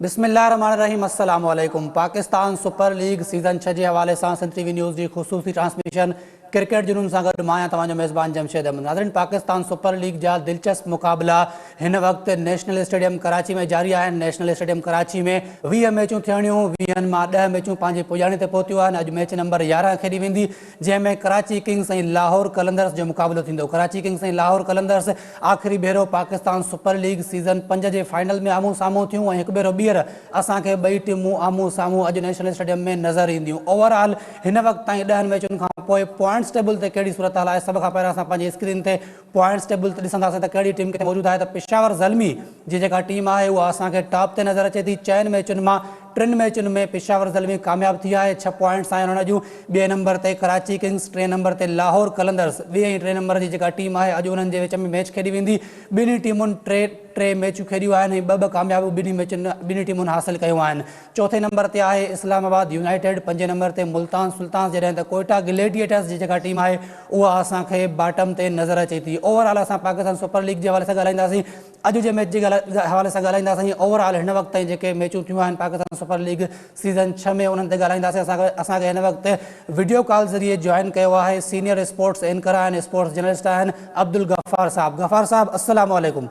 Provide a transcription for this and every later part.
बिस्मिल्लाहिर्रहमानिर्रहीम अस्सलाम वालेकुम। पाकिस्तान सुपर लीग सीज़न 6 के हवाले से सन टीवी न्यूज़ की ख़ुसूसी ट्रांसमिशन क्रिकेट जुनून से गॾु मां तव्हांजो मेज़बान जमशेद अहमद। नाज़रीन, पाकिस्तान सुपर लीग जा दिलचस्प मुक़ाबला हिन वक्त नेशनल स्टेडियम कराची में जारी आहिनि। नेशनल स्टेडियम कराची में 20 मैचूं थियणियूं, 20 मां 10 मैचूं पंहिंजी पुॼाणी ते पहुतियूं आहिनि। अॼु मैच नंबर 11 खेॾी वेंदी, जंहिंमें कराची किंग्स ऐं लाहौर कलंदर्स जो मुक़ाबलो थींदो। कराची किंग्स ऐं लाहौर कलंदर्स आख़िरी भेरो पाकिस्तान सुपर लीग सीज़न 5 जे फाइनल में आम्हूं साम्हूं थियूं ऐं हिकु भेरो ॿीहर असांखे ॿई टीमूं आम्हूं साम्हूं अॼु नेशनल स्टेडियम में नज़र ईंदियूं। ओवरऑल हिन वक़्त ताईं 10 मैचुनि खां पोइ पॉइंट्स टेबल ते कहिड़ी सूरत हाल आहे, सभ खां पहिरियों असां पंहिंजी स्क्रीन ते पॉइंट्स टेबल ते ॾिसंदासीं त कहिड़ी टीम किथे मौजूदु आहे। त पेशावर ज़ल्मी जी जेका टीम आहे उहा असांखे टॉप ते नज़र अचे थी। 4 मैचुनि मां 3 मैचुनि में पेशावर ज़ल्मी कामयाब थी आहे, 6 पॉइंट्स आहिनि हुन जूं। ॿिए नंबर ते कराची किंग्स, 3 नंबर ते लाहौर कलंदर्स, ॿिए ऐं 3 नंबर जी जेका टीम आहे अॼु उन्हनि जे विच में मैच खेॾी वेंदी। ॿिन्ही टीमुनि टे मैचूं खेॾियूं आहिनि ऐं ॿ कामयाबियूं ॿिन्ही टीमुनि हासिलु कयूं आहिनि। चौथे नंबर ते आहे इस्लामाबाद यूनाइटेड, 5 नंबर ते मुल्तान सुल्तान, जॾहिं त कोयटा ग्लेडिएटर्स जी जेका टीम आहे उहा असांखे बॉटम ते नज़र अचे थी। ओवरऑल असां पाकिस्तान सुपर लीग जे हवाले सां ॻाल्हाईंदासीं, अॼु जे मैच जे हवाले सां ॻाल्हाईंदासीं। ओवरऑल हिन वक़्त ताईं जेके मैचूं थियूं आहिनि पाकिस्तान सुपर लीग सीज़न 6 में उन्हनि ते ॻाल्हाईंदासीं। असांखे हिन वक़्तु वीडियो कॉल ज़रिए जॉइन कयो आहे सीनियर स्पोर्ट्स एंकर आहिनि, स्पोर्ट्स जर्नलिस्ट आहिनि, अब्दुल गफ़ार साहब। गफ़ार साहब, अस्सलाम वालेकुम।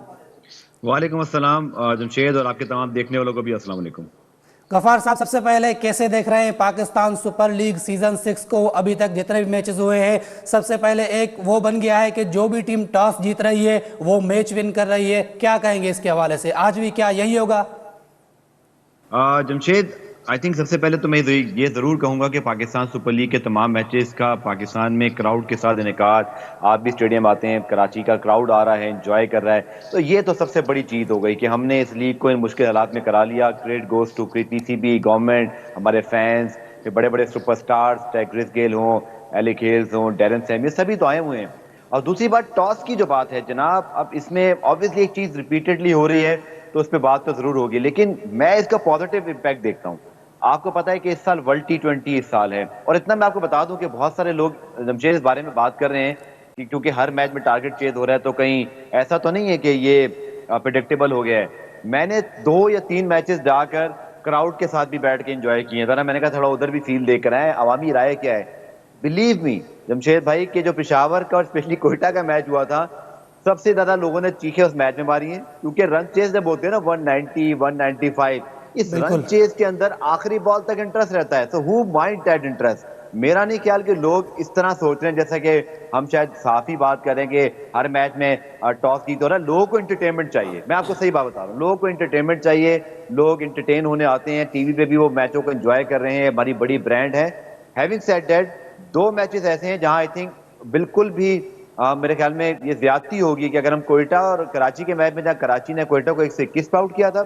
वालेकुम अस्सलाम जमशेद, और आपके तमाम देखने वालों को भी अस्सलाम वालेकुम। गफ़ार साहब, सबसे पहले कैसे देख रहे हैं पाकिस्तान सुपर लीग सीजन 6 को? अभी तक जितने भी मैचेस हुए हैं, सबसे पहले एक वो बन गया है कि जो भी टीम टॉस जीत रही है वो मैच विन कर रही है। क्या कहेंगे इसके हवाले से? आज भी क्या यही होगा? जमशेद, आई थिंक सबसे पहले तो मैं ये ज़रूर कहूँगा कि पाकिस्तान सुपर लीग के तमाम मैचेस का पाकिस्तान में क्राउड के साथ इनेकाद, आप भी स्टेडियम आते हैं, कराची का क्राउड आ रहा है, एंजॉय कर रहा है, तो ये तो सबसे बड़ी चीज़ हो गई कि हमने इस लीग को इन मुश्किल हालात में करा लिया। Credit goes to PCB, government, हमारे फैंस, बड़े बड़े सुपरस्टार्स चाहे क्रिस गेल हों, एलिक हेल्स हों, डैरेन सैम, ये सभी तो आए हुए हैं। और दूसरी बात टॉस की जो बात है जनाब, अब इसमें ऑब्वियसली एक चीज़ रिपीटेडली हो रही है तो उस पर बात तो जरूर होगी, लेकिन मैं इसका पॉजिटिव इम्पैक्ट देखता हूँ। आपको पता है कि इस साल वर्ल्ड T20 इस साल है, और इतना मैं आपको बता दूं कि बहुत सारे लोग जमशेद इस बारे में बात कर रहे हैं कि क्योंकि हर मैच में टारगेट चेज हो रहा है तो कहीं ऐसा तो नहीं है कि ये प्रिडिक्टेबल हो गया है। मैंने 2 या 3 मैचेस जाकर क्राउड के साथ भी बैठ के एंजॉय किए थे ना, मैंने कहा थोड़ा उधर भी फील देकर आए, अवामी राय क्या है। बिलीव मी जमशेद भाई कि जो पेशावर का और स्पेशली कोयटा का मैच हुआ था, सबसे ज्यादा लोगों ने चीखें उस मैच में मारी हैं, क्योंकि रन चेज जब होते हैं ना 190, 195, इस रन बिल्कुल चेज के अंदर आखिरी बॉल तक इंटरेस्ट रहता है। तो हु माइंड दैट इंटरेस्ट? मेरा नहीं ख्याल कि लोग इस तरह सोच रहे हैं जैसा कि हम शायद साफ ही बात करें कि हर मैच में टॉस जीत हो रहा है। लोगों को एंटरटेनमेंट चाहिए, मैं आपको सही बात बता रहा हूँ, लोगों को एंटरटेनमेंट चाहिए। लोग एंटरटेन होने आते हैं, टीवी पे भी वो मैचों को एंजॉय कर रहे हैं, हमारी बड़ी ब्रांड है। हैविंग सेड दैट, 2 मैचेस ऐसे हैं जहां आई थिंक बिल्कुल भी मेरे ख्याल में ये ज्यादती होगी कि अगर हम कोयटा और कराची के मैच में, जहां कराची ने कोयटा को 121 पे आउट किया था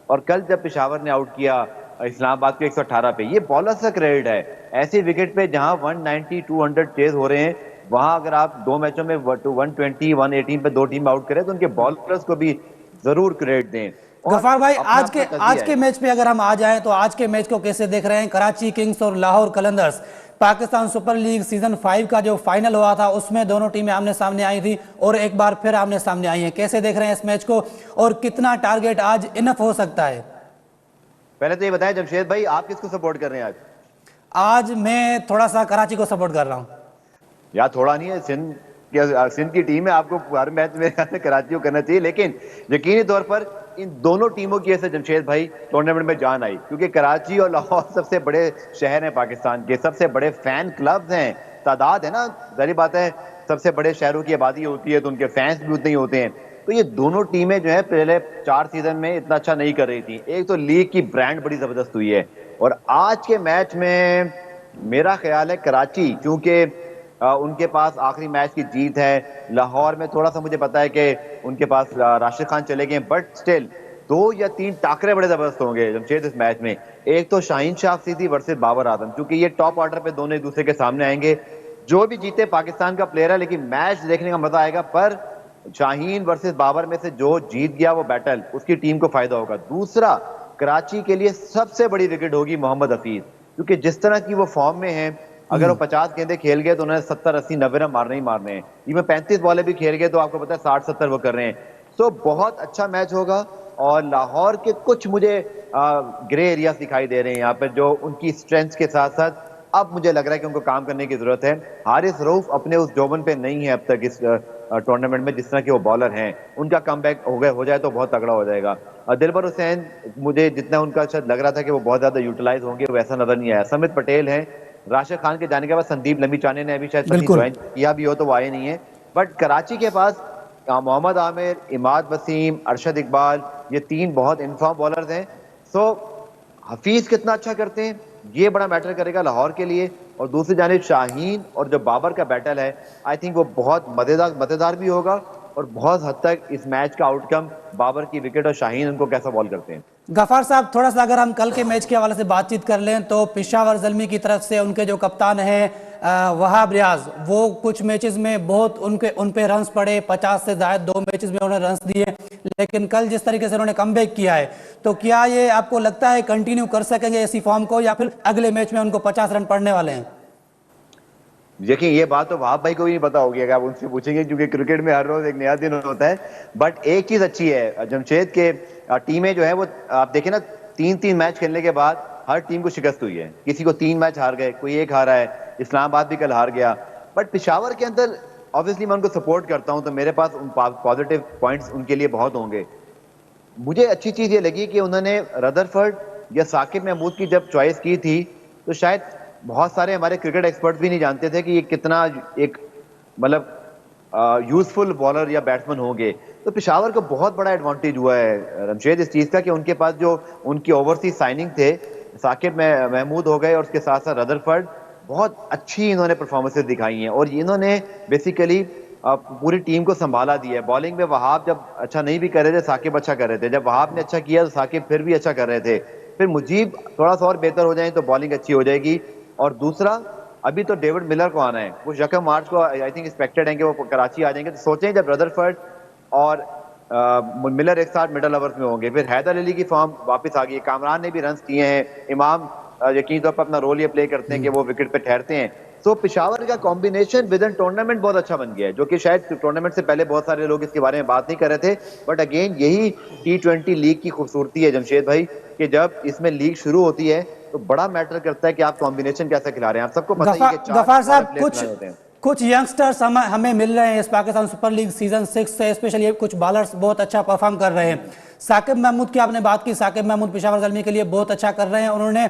और कल जब पेशावर ने आउट किया इस्लामाबाद को 118 पे, ये बॉलर्स का क्रेडिट है। ऐसी विकेट पे जहां 190, 200 चेज हो रहे हैं, वहां अगर आप 2 मैचों में 120, 118 पे 2 टीम आउट करें तो उनके बॉलर्स को भी जरूर क्रेडिट दें। और गफार भाई, अपना आज अपना आज तजिया के है। मैच पे अगर हम आ जाएं तो आज के मैच को कैसे देख रहे हैं? कराची किंग्स और Lahore Qalandars, Pakistan super league season 5 का जो फाइनल हुआ था उसमें दोनों टीमें आमने सामने आई थी और एक बार फिर आमने सामने आई हैं। कैसे देख रहे हैं इस मैच को और कितना टारगेट आज इनफ हो सकता है? पहले तो ये बताएं जमशेद भाई, आप किसको सपोर्ट कर रहे हैं आज? आज मैं थोड़ा सा कराची को सपोर्ट कर रहा हूँ। यार थोड़ा नहीं है, सिंध की टीम है, आपको हर मैच में कराची को करना चाहिए। लेकिन यकीनी तौर पर इन दोनों टीमों की ऐसे जमशेद भाई टूर्नामेंट में जान आई, क्योंकि कराची और लाहौर सबसे बड़े शहर हैं पाकिस्तान के, सबसे बड़े फैन क्लब्स हैं, तादाद है ना, जाहिर बात है सबसे बड़े शहरों की आबादी होती है तो उनके फैंस भी उतने ही होते हैं। तो ये दोनों टीमें जो है पहले 4 सीजन में इतना अच्छा नहीं कर रही थी। एक तो लीग की ब्रांड बड़ी जबरदस्त हुई है, और आज के मैच में मेरा ख्याल है कराची, क्योंकि उनके पास आखिरी मैच की जीत है। लाहौर में थोड़ा सा मुझे पता है कि उनके पास राशिद खान चले गए, बट स्टिल 2 या 3 टाकरे बड़े जबरदस्त होंगे जमशेद इस मैच में। एक तो शाहीन शाह अफरीदी वर्सेस बाबर आजम, क्योंकि ये टॉप ऑर्डर पे दोनों एक दूसरे के सामने आएंगे। जो भी जीते पाकिस्तान का प्लेयर है, लेकिन मैच देखने का मजा आएगा। पर शाहीन वर्सेस बाबर में से जो जीत गया वो बैटल, उसकी टीम को फायदा होगा। दूसरा, कराची के लिए सबसे बड़ी विकेट होगी मोहम्मद हफीज, क्योंकि जिस तरह की वो फॉर्म में है, अगर वो 50 गेंदे खेल गए तो उन्हें 70, 80, 90 रन मारने ही मारने हैं। इवन 35 बॉलें भी खेल गए तो आपको पता है 60, 70 वो कर रहे हैं। सो बहुत अच्छा मैच होगा। और लाहौर के कुछ मुझे ग्रे एरियाज दिखाई दे रहे हैं यहाँ पर, जो उनकी स्ट्रेंथ के साथ साथ अब मुझे लग रहा है कि उनको काम करने की जरूरत है। हारिस रऊफ अपने उस जोबन पे नहीं है अब तक इस टूर्नामेंट में जिस तरह के वो बॉलर हैं। उनका कमबैक हो जाए तो बहुत तगड़ा हो जाएगा। दिलबर हुसैन, मुझे जितना उनका शायद लग रहा था कि वो बहुत ज्यादा यूटिलाइज होंगे, वैसा नजर नहीं आया। समित पटेल हैं। राशिद खान के जाने के बाद संदीप लंबी-चाने ने अभी शायद पति बिल्कुल। ज्वाइन किया भी हो तो वो आए नहीं है। बट कराची के पास मोहम्मद आमिर, इमाद वसीम, अरशद इकबाल, ये तीन बहुत इनफॉर्म बॉलर्स हैं। सो हफीज कितना अच्छा करते हैं ये बड़ा मैटर करेगा लाहौर के लिए। और दूसरी जानिब शाहीन और जो बाबर का बैटल है, आई थिंक वो बहुत मजेदार भी होगा, और बहुत हद तक इस मैच का आउटकम बाबर की विकेट और शाहीन उनको कैसा बॉल करते हैं। गफार साहब, थोड़ा सा अगर हम कल के मैच के हवाले से बातचीत कर लें तो पेशावर ज़ल्मी की तरफ से उनके जो कप्तान हैं वहाब रियाज, वो कुछ मैचेस में बहुत उन पे रन्स पड़े, 50 से ज़ायद 2 मैचेस में उन्होंने रन्स दिए, लेकिन कल जिस तरीके से उन्होंने कमबैक किया है, तो क्या ये आपको लगता है कंटिन्यू कर सकेंगे इसी फॉर्म को, या फिर अगले मैच में उनको 50 रन पड़ने वाले हैं? देखिए, ये बात तो वहाब भाई को भी नहीं पता होगी अगर आप उनसे पूछेंगे, क्योंकि क्रिकेट में हर रोज एक नया दिन होता है। बट एक चीज अच्छी है जमशेद के, टीमें जो है वो आप देखें ना, 3-3 मैच खेलने के बाद हर टीम को शिकस्त हुई है। किसी को 3 मैच हार गए, कोई एक हारा है, इस्लामाबाद भी कल हार गया। बट पेशावर के अंदर ऑब्वियसली मैं उनको सपोर्ट करता हूं, तो मेरे पास पॉजिटिव पॉइंट्स उनके लिए बहुत होंगे। मुझे अच्छी चीज ये लगी कि उन्होंने रदरफर्ड या साकिब महमूद की जब चॉइस की थी, तो शायद बहुत सारे हमारे क्रिकेट एक्सपर्ट भी नहीं जानते थे कि ये कितना एक मतलब यूजफुल बॉलर या बैट्समैन होंगे। तो पेशावर को बहुत बड़ा एडवांटेज हुआ है रमशेद इस चीज का कि उनके पास जो उनकी ओवरसीज साइनिंग थे, साकिब महमूद हो गए और उसके साथ साथ रदरफर्ड, बहुत अच्छी इन्होंने परफॉर्मेंसेज दिखाई हैं। और इन्होंने बेसिकली पूरी टीम को संभाला दिया है। बॉलिंग में वहाब जब अच्छा नहीं भी कर रहे थे, साकिब अच्छा कर रहे थे। जब वहाब ने अच्छा किया तो साकिब फिर भी अच्छा कर रहे थे। फिर मुजीब थोड़ा सा और बेहतर हो जाए तो बॉलिंग अच्छी हो जाएगी। और दूसरा, अभी तो डेविड मिलर को आना है, वो 1 मार्च को आई थिंक एक्सपेक्टेड है कि वो कराची आ जाएंगे। तो सोचें जब रदरफर्ड और मिलर एक साथ मिडल ओवर्स में होंगे, फिर हैदर अली की फॉर्म वापस आ गई है, कामरान ने भी रन किए हैं, इमाम यकीन तौर पर अपना रोल ये प्ले करते हैं कि वो विकेट पे ठहरते हैं। तो पेशावर का कॉम्बिनेशन विद इन टूर्नामेंट बहुत अच्छा बन गया है, जो कि शायद टूर्नामेंट से पहले बहुत सारे लोग इसके बारे में बात नहीं कर रहे थे। बट अगेन यही T20 लीग की खूबसूरती है जमशेद भाई, कि जब इसमें लीग शुरू होती है तो बड़ा मैटर करता है कि आप कॉम्बिनेशन कैसे खिला रहे हैं। आप सबको पता ही है कि 4 गफार साहब, प्लेयर खिलाने होते हैं। कुछ यंगस्टर्स हमें मिल रहे हैं इस पाकिस्तान सुपर लीग सीजन 6 से, स्पेशली कुछ बॉलर्स बहुत अच्छा परफॉर्म कर रहे हैं। साकिब महमूद की आपने बात की, साकिब महमूद पेशावर ज़ल्मी के लिए बहुत अच्छा कर रहे हैं। उन्होंने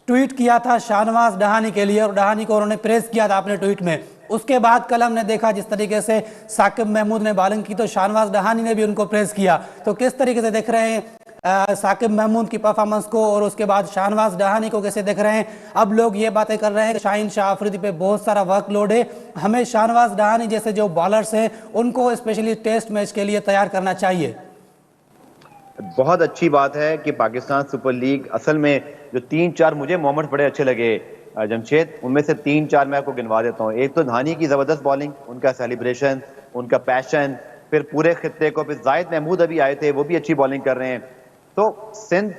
ट्वीट किया था शाहनवाज डहानी के लिए, और डहानी को उन्होंने प्रेस किया था अपने ट्वीट में। उसके बाद कल हमने देखा जिस तरीके से साकिब महमूद ने बॉलिंग की, तो शाहनवाज डहानी ने भी उनको प्रेस किया। तो किस तरीके से देख रहे हैं साकिब महमूद की परफॉर्मेंस को, और उसके बाद शाहनवाज डहानी को कैसे देख रहे हैं? अब लोग ये बातें कर रहे हैं कि शाहीन शाह अफरीदी पे बहुत सारा वर्कलोड है, हमें शाहनवाज डहानी जैसे जो बॉलर्स हैं उनको स्पेशली टेस्ट मैच के लिए तैयार करना चाहिए। बहुत अच्छी बात है कि पाकिस्तान सुपर लीग असल में जो 3-4 मुझे मोमेंट्स बड़े अच्छे लगे जमशेद, उनमें से 3-4 मैं आपको गिनवा देता हूँ। एक तो धानी की जबरदस्त बॉलिंग, उनका सेलिब्रेशन, उनका पैशन, फिर पूरे खित्ते को, फिर जाहिद महमूद अभी आए थे, वो भी अच्छी बॉलिंग कर रहे हैं। तो सिंध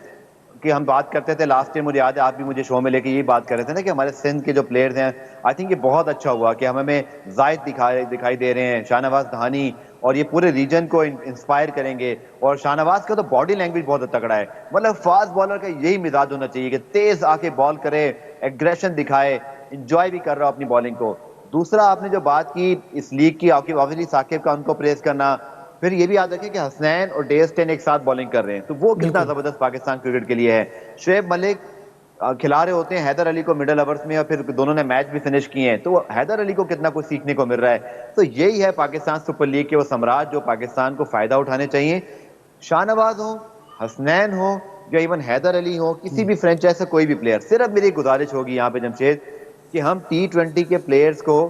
की हम बात करते थे लास्ट टाइम, मुझे याद है आप भी मुझे शो में लेके यही बात कर रहे थे ना कि हमारे सिंध के जो प्लेयर्स हैं, आई थिंक ये बहुत अच्छा हुआ कि हमें जाहिद दिखाई दे रहे हैं, शाहनवाज धानी, और ये पूरे रीजन को इंस्पायर करेंगे। और शाहनवाज का तो बॉडी लैंग्वेज बहुत तगड़ा है, मतलब फास्ट बॉलर का यही मिजाज होना चाहिए कि तेज आके बॉल करे, एग्रेशन दिखाए, इंजॉय भी कर रहा हो अपनी बॉलिंग को। दूसरा, आपने जो बात की इस लीग की, ऑब्वियसली साकिब का उनको प्रेस करना, फिर ये भी याद रखें कि हसनैन और डे स्टेन एक साथ बॉलिंग कर रहे हैं, तो वो कितना जबरदस्त पाकिस्तान क्रिकेट के लिए है। शुएब मलिक खिला रहे होते हैं हैदर अली को मिडल ओवर्स में, और फिर दोनों ने मैच भी फिनिश किए हैं, तो हैदर अली को कितना कुछ सीखने को मिल रहा है। तो यही है पाकिस्तान सुपर लीग के वो सम्राट जो पाकिस्तान को फायदा उठाने चाहिए। शाहनवाज हो, हसनैन हो, या इवन हैदर अली हो, किसी भी फ्रेंचाइज से कोई भी प्लेयर, सिर्फ मेरी गुजारिश होगी यहाँ पे जमशेद कि हम T20 के प्लेयर्स को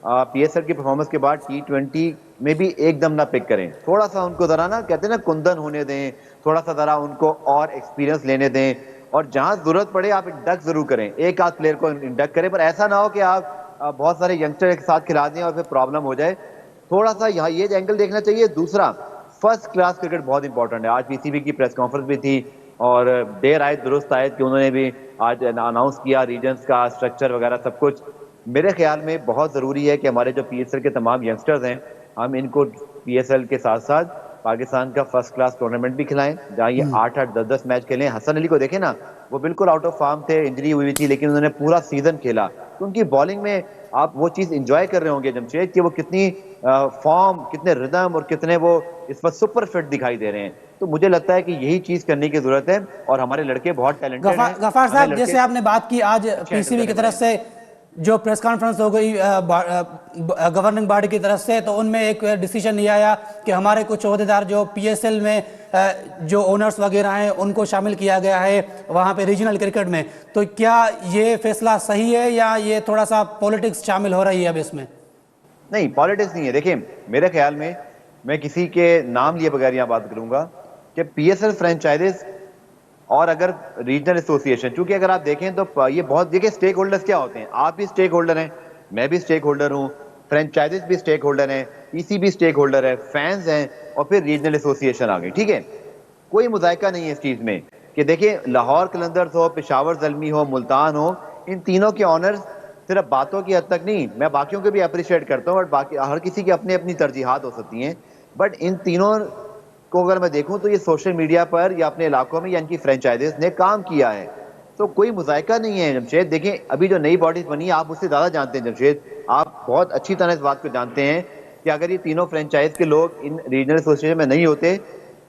PSL की परफॉर्मेंस के बाद T20 में भी एकदम ना पिक करें। थोड़ा सा उनको जरा ना, कहते हैं ना, कुंदन होने दें, थोड़ा सा जरा उनको और एक्सपीरियंस लेने दें, और जहां जरूरत पड़े आप इंडक्ट जरूर करें, एक आध प्लेयर को इंडक्ट करें, पर ऐसा ना हो कि आप बहुत सारे यंगस्टर एक साथ खिला दें और फिर प्रॉब्लम हो जाए। थोड़ा सा यहाँ ये एंगल देखना चाहिए। दूसरा, फर्स्ट क्लास क्रिकेट बहुत इंपॉर्टेंट है। आज PCB की प्रेस कॉन्फ्रेंस भी थी, और देर आए दुरुस्त आए कि उन्होंने भी आज अनाउंस किया रीजन्स का स्ट्रक्चर वगैरह सब कुछ। मेरे ख्याल में बहुत ज़रूरी है कि हमारे जो PSL के तमाम यंगस्टर्स हैं, हम इनको PSL के साथ साथ पाकिस्तान का फर्स्ट क्लास टूर्नामेंट भी खिलाएं, जहां ये 8-8 10-10 मैच खेलें। हसन अली को देखें ना, वो बिल्कुल आउट ऑफ फॉर्म थे, इंजरी हुई थी, लेकिन उन्होंने पूरा सीजन खेला। तो उनकी बॉलिंग में आप वो चीज एंजॉय कर रहे होंगे जमशेद, कि वो कितनी फॉर्म, कितने रिदम और कितने वो इस वक्त सुपर फिट दिखाई दे रहे हैं। तो मुझे लगता है कि यही चीज करने की जरूरत है, और हमारे लड़के बहुत टैलेंटेड हैं। गफार हमें साहब, लड़के जैसे आपने बात की आज अच्छे हैंडल पीसीबी की करने तरफ पड़ेंगे। से जो प्रेस कॉन्फ्रेंस हो गई गवर्निंग बॉडी की तरफ से, तो उनमें एक डिसीजन लिया आया कि हमारे कुछ ओहदेदार जो पीएसएल में जो ओनर्स वगैरह हैं उनको शामिल किया गया है वहाँ पे रीजनल क्रिकेट में। तो क्या ये फैसला सही है या ये थोड़ा सा पॉलिटिक्स शामिल हो रही है अब इसमें? नहीं, पॉलिटिक्स नहीं है। देखिए, मेरे ख्याल में, मैं किसी के नाम लिए बगैर यहाँ बात करूंगा कि पीएसएल फ्रेंचाइजेस और अगर रीजनल एसोसिएशन, क्योंकि अगर आप देखें तो ये बहुत, देखिए स्टेक होल्डर्स क्या होते हैं। आप भी स्टेक होल्डर हैं, मैं भी स्टेक होल्डर हूँ, फ्रेंचाइजेस भी स्टेक होल्डर हैं, पीसी भी स्टेक होल्डर है, फैंस हैं, और फिर रीजनल एसोसिएशन आ गई। ठीक है, कोई मुजायका नहीं है इस चीज में कि देखिए लाहौर कलंदर्स हो, पेशावर ज़ल्मी हो, मुल्तान हो, इन तीनों के ऑनर्स सिर्फ बातों की हद तक नहीं, मैं बाकियों को भी अप्रिशिएट करता हूँ, बट बाकी हर किसी की अपनी अपनी तरजीहात हो सकती हैं, बट इन तीनों को अगर मैं देखूं तो ये सोशल मीडिया पर या अपने इलाकों में या इनकी फ्रेंचाइजीज ने काम किया है। तो कोई मुजायका नहीं है जमशेद। देखें, अभी जो नई बॉडीज बनी है, आप उससे ज्यादा जानते हैं जमशेद, आप बहुत अच्छी तरह इस बात को जानते हैं कि अगर ये तीनों फ्रेंचाइज के लोग इन रीजनल एसोसिएशन में नहीं होते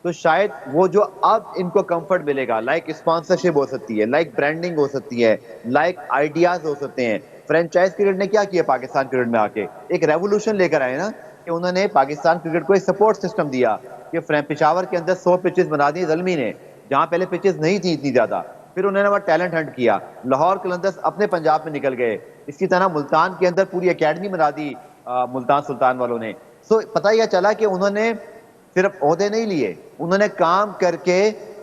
तो शायद वो जो अब इनको कंफर्ट मिलेगा, लाइक स्पॉन्सरशिप हो सकती है, लाइक ब्रांडिंग हो सकती है, लाइक आइडियाज हो सकते हैं। फ्रेंचाइज क्रिकेट ने क्या किया पाकिस्तान क्रिकेट में आके, एक रेवोल्यूशन लेकर आए ना, कि उन्होंने पाकिस्तान क्रिकेट को एक सपोर्ट सिस्टम दिया कि पेशावर के अंदर 100 पिचेस बना दी ज़ल्मी ने, जहां पहले पिचेस नहीं थी इतनी ज्यादा। फिर उन्होंने वहां टैलेंट हंट किया, लाहौर कलंदर्स अपने पंजाब में निकल गए, इसी तरह मुल्तान के अंदर पूरी एकेडमी बना दी मुल्तान सुल्तान वालों ने। सो पता यह चला कि उन्होंने सिर्फ ओहदे नहीं लिए, उन्होंने काम करके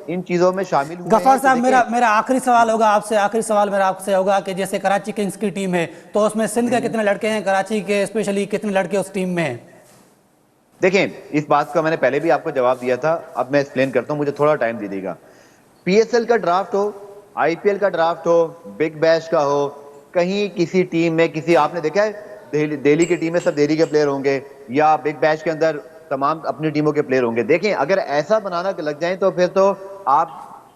इन चीजों में शामिल हुए गफार हैं। साहब, मेरा आखिरी सवाल होगा आपसे, आखिरी सवाल मेरा आपसे होगा कि जैसे कराची किंग्स की टीम है तो उसमें सिंध के कितने लड़के हैं, कराची के स्पेशली कितने लड़के उस टीम में हैं? देखें, इस बात का मैंने पहले भी आपको जवाब दिया था, अब मैं एक्सप्लेन करता हूं, मुझे थोड़ा टाइम दीजिएगा। पीएसएल का ड्राफ्ट हो, आईपीएल का ड्राफ्ट हो, बिग बैश का हो, कहीं किसी टीम में किसी, आपने देखा है दिल्ली की टीम में सब दिल्ली के प्लेयर होंगे, या बिग बैश के अंदर तमाम अपनी टीमों के प्लेयर होंगे। देखें, अगर ऐसा बनाना लग जाए तो फिर तो आप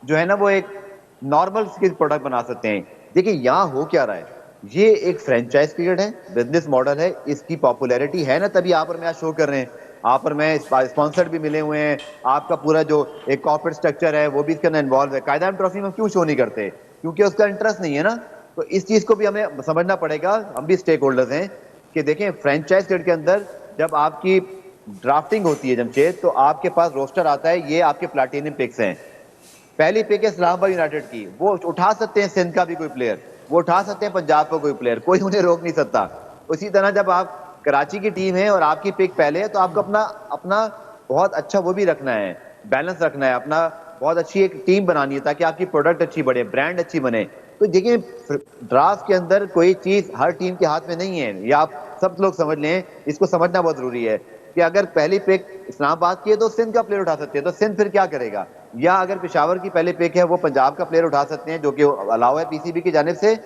जो है ना वो एक नॉर्मल स्किल प्रोडक्ट बना सकते हैं। देखिए यहाँ हो क्या रहा है, ये एक फ्रेंचाइज क्रिकेट है, बिजनेस मॉडल है, इसकी पॉपुलैरिटी है ना, तभी आप और मैं आज शो कर रहे हैं। आप और मैं स्पॉन्सर्ड भी मिले हुए हैं, आपका पूरा जो एक कॉर्पोरेट स्ट्रक्चर है वो भी इसके अंदर इन्वॉल्व है। कायदाम ट्रॉफी में क्यों शो नहीं करते? क्योंकि उसका इंटरेस्ट नहीं है ना। तो इस चीज को भी हमें समझना पड़ेगा, हम भी स्टेक होल्डर्स हैं, कि देखें फ्रेंचाइज क्रिकेट के अंदर जब आपकी ड्राफ्टिंग होती है जमशेद, तो आपके पास रोस्टर आता है, ये आपके प्लाटिनम पिक्स हैं। पहली पिक है इस्लामाबाद यूनाइटेड की, वो उठा सकते हैं सिंध का भी कोई प्लेयर, वो उठा सकते हैं पंजाब का कोई प्लेयर, कोई उन्हें रोक नहीं सकता। उसी तरह जब आप कराची की टीम है और आपकी पिक पहले है, तो आपको अपना अपना बहुत अच्छा वो भी रखना है, बैलेंस रखना है, अपना बहुत अच्छी एक टीम बनानी है ताकि आपकी प्रोडक्ट अच्छी बढ़े, ब्रांड अच्छी बने। तो देखिए, ड्राफ्ट के अंदर कोई चीज हर टीम के हाथ में नहीं है, या आप सब लोग समझ लें, इसको समझना बहुत जरूरी है कि अगर पहली पिक इस्लामाबाद की है तो सिंध का प्लेयर उठा सकते हैं, तो सिंध फिर क्या करेगा? या अगर पेशावर की पहले पिक है वो पंजाब का प्लेयर उठा सकते हैं, जो कि अलाउ है पीसीबी की जानिब से।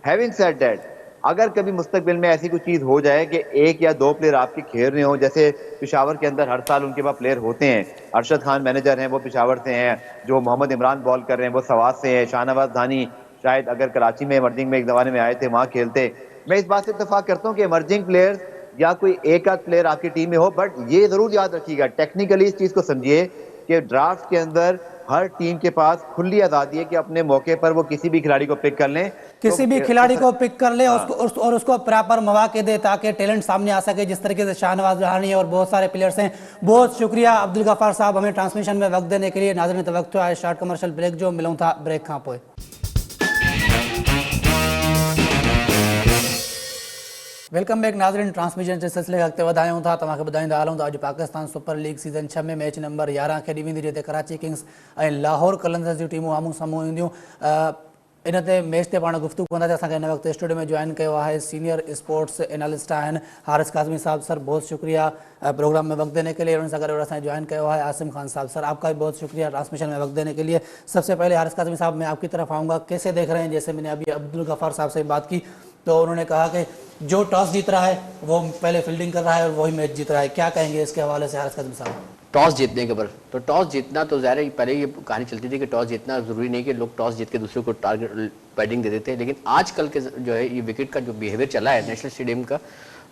हैविंग सेड दैट, अगर कभी मुस्तकबिल में ऐसी कोई चीज हो जाए कि एक या दो प्लेयर आपके खेल रहे हो, जैसे पेशावर के अंदर हर साल उनके पास प्लेयर होते हैं, अरशद खान मैनेजर हैं वो पेशावर से हैं, जो मोहम्मद इमरान बॉल कर रहे हैं वो सवात से हैं, शाहनवाज धानी शायद अगर कराची में इमर्जिंग में एक जमाने में आए थे वहां खेलते। मैं इस बात से इत्तेफाक करता हूँ कि इमर्जिंग प्लेयर्स या कोई एक आध प्लेयर आपकी टीम में हो, बट ये जरूर याद रखिएगा, टेक्निकली इस चीज को समझिए कि ड्राफ्ट के अंदर हर टीम के पास खुली आजादी है कि अपने मौके पर वो किसी भी खिलाड़ी को पिक कर लें, किसी भी खिलाड़ी को पिक कर ले और उसको प्रॉपर मौके दे ताकि टैलेंट सामने आ सके, जिस तरीके से शाहनवाज रहानी और बहुत सारे प्लेयर्स हैं। बहुत शुक्रिया अब्दुल गफ्फार साहब हमें ट्रांसमिशन में वक्त देने के लिए। नाज़रीन, तो वक्त है शॉर्ट कमर्शियल ब्रेक जो मिलूं था ब्रेक खां पोइ। वेलकम बैक नाज़रीन, ट्रांसमिशन जे सिलसिले अॻिते वधायूं था, तव्हांखे ॿुधाईंदा हलूं था। अॼु पाकिस्तान सुपर लीग सीज़न 6 में मैच नंबर 11 खेॾी वेंदी, जिते कराची किंग्स ऐं लाहौर कलंदर्स जूं टीमूं आम्हूं साम्हूं ईंदियूं। इन ते मैच ते पाण गुफ्तगू कंदासीं। असांखे हिन वक़्तु स्टूडियो में जॉइन कयो आहे सीनियर स्पोर्ट्स एनालिस्ट आहिनि हारिस काज़मी साहब। सर बहुत शुक्रिया प्रोग्राम में वक्त देने के लिए। उनसे गॾु असां ज्वाइन किया है आसिम खान साहब। सर आपका भी बहुत शुक्रिया ट्रांसमिशन में वक्त देने के लिए। सबसे पहले हारिस काज़मी साहब, मैं आपकी तरफ आऊँगा, कैसे देख रहे हैं, जैसे मैंने अभी अब्दुल गफ्फार साहब से बात की, तो उन्होंने कहा कि जो टॉस जीत रहा है वो पहले फील्डिंग कर रहा है और वही मैच जीत रहा है। क्या कहेंगे इसके हवाले से हारिस काज़िम साहब? टॉस जीतने के ऊपर तो टॉस जीतना तो ज़ाहिर है, पहले ये कहानी चलती थी कि टॉस जीतना ज़रूरी नहीं कि लोग टॉस जीत के दूसरे को टारगेट बैटिंग दे देते हैं, लेकिन आजकल के जो है ये विकेट का जो बिहेवियर चला है नेशनल स्टेडियम का,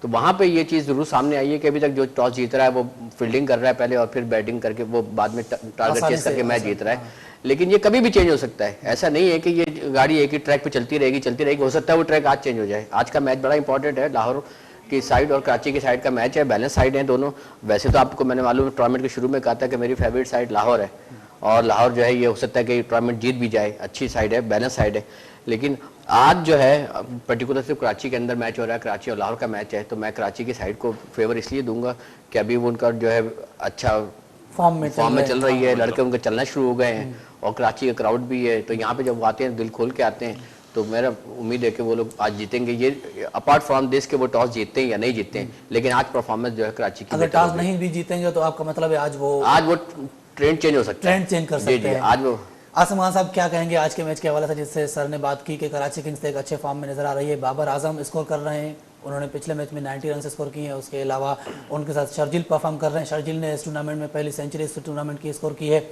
तो वहाँ पे ये चीज़ ज़रूर सामने आई है कि अभी तक जो टॉस जीत रहा है वो फील्डिंग कर रहा है पहले और फिर बैटिंग करके वो बाद में टारगेट चेस करके मैच जीत रहा है। लेकिन ये कभी भी चेंज हो सकता है, ऐसा नहीं है कि ये गाड़ी एक ही ट्रैक पे चलती रहेगी। हो सकता है वो ट्रैक आज चेंज हो जाए। आज का मैच बड़ा इंपॉर्टेंट है, लाहौर की साइड और कराची की साइड का मैच है, बैलेंस साइड है दोनों। वैसे तो आपको मैंने मालूम टूर्नामेंट के शुरू में कहा था कि मेरी फेवरेट साइड लाहौर है और लाहौर जो है ये हो सकता है कि टूर्नामेंट जीत भी जाए, अच्छी साइड है, बैलेंस साइड है। लेकिन आज जो है पर्टिकुलर सिर्फ कराची के अंदर मैच हो रहा है, कराची और लाहौर का मैच है, तो मैं कराची की साइड को फेवर इसलिए दूंगा कि अभी वो उनका जो है अच्छा फॉर्म में चल रही है, लड़के उनके चलना शुरू हो गए हैं और कराची का क्राउड भी है, तो यहाँ पे जब वो आते हैं दिल खोल के आते हैं, तो मेरा उम्मीद है कि वो लोग आज जीतेंगे। ये अपार्ट फ्रॉम दिस के वो टॉस जीतते हैं या नहीं जीतते हैं, लेकिन आज परफॉर्मेंस जो है कराची की, अगर टॉस नहीं भी जीतेंगे तो आपका मतलब है आज वो ट्रेंड चेंज हो सकता है, ट्रेंड चेंज कर सकते हैं आज वो। आसिम खान साहब क्या कहेंगे आज के मैच के हवाले से, जिससे सर ने बात की कि कराची किंग्स एक अच्छे फॉर्म में नजर आ रही है, बाबर आजम स्कोर कर रहे हैं, उन्होंने पिछले मैच में 90 रन स्कोर किए हैं, उसके अलावा उनके साथ शर्जील परफॉर्म कर रहे हैं, शर्जील ने इस टूर्नामेंट में पहली सेंचुरी इस टूर्नामेंट की स्कोर की है,